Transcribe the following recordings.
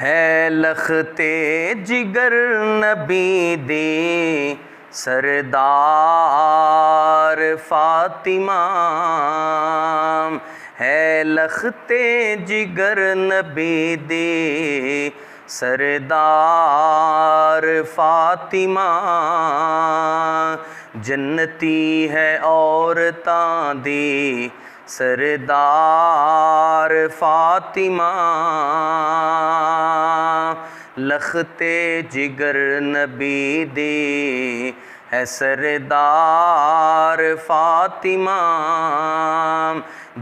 ہے لختے جگر نبی دی سردار فاطمہ، ہے لختے جگر نبی دی سردار فاطمہ، جنتی ہے عورتاں دی سردار فاطمہ، لختے جگر نبی دی ہے سردار فاطمہ،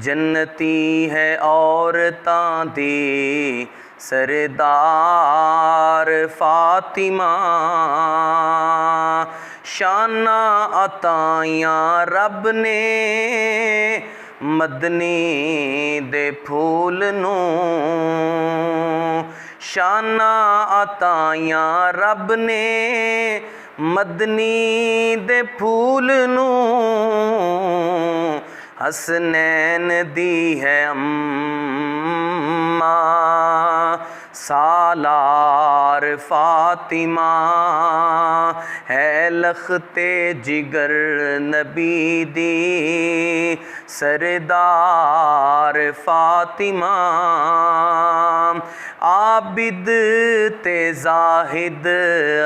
جنتی ہے عورتاں دی سردار فاطمہ، شاناں عطائیاں رب نے مدنی دے پھول نوں، شاناں عطائیاں رب نے مدنی دے پھول نوں، حسنین دی ہے اماں سالار فاطمہ، ہے لختے جگر نبی دی سردار فاطمہ، عابد تے زاہد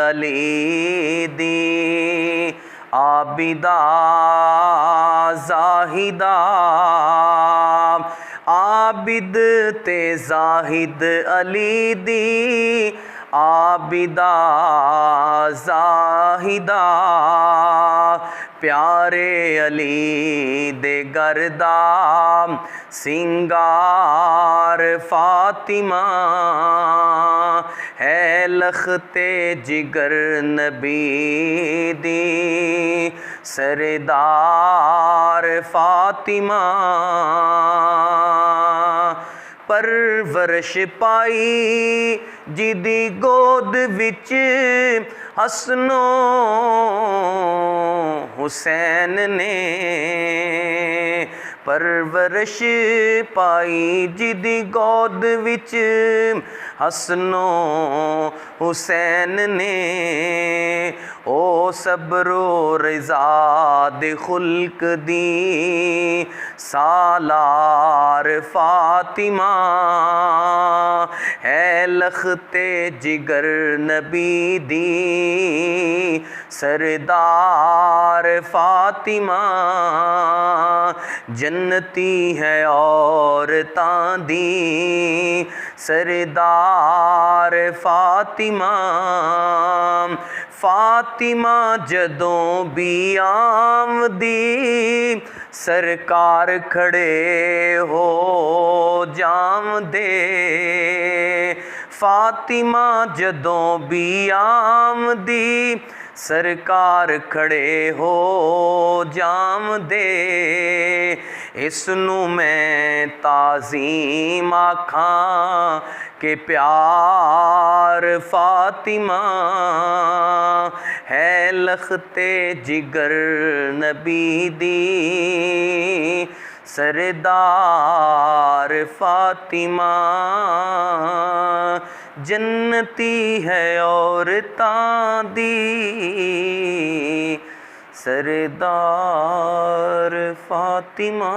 علی دی عابدہ زاہدہ، عابد تے زاہد علی دی عابدہ زاہدہ، پیارے علی دے گردہ سنگار فاطمہ، ہے لختے جگر نبی دی سردار فاطمہ، پرورش پائی جدی گود وچ حسن و حسین نے، پرورش پائی جدی گود وچ حسن و حسین نے، او صبر و رضا دے خلق دی سالار فاطمہ، ہے لختے جگر نبی دی سردار فاطمہ، جنتی ہے عورتاں دی سردار فاطمہ، فاطمہ جدوں بھی آمدی سرکار کھڑے ہو جاندے، فاطمہ جدوں بھی آمدی سرکار کھڑے ہو جاندے، اس نوں میں تعظیم آکھاں کہ پیار فاطمہ، ہے لختے جگر نبی دی سردار فاطمہ، جنتی ہے عورتاں دی سردار فاطمہ۔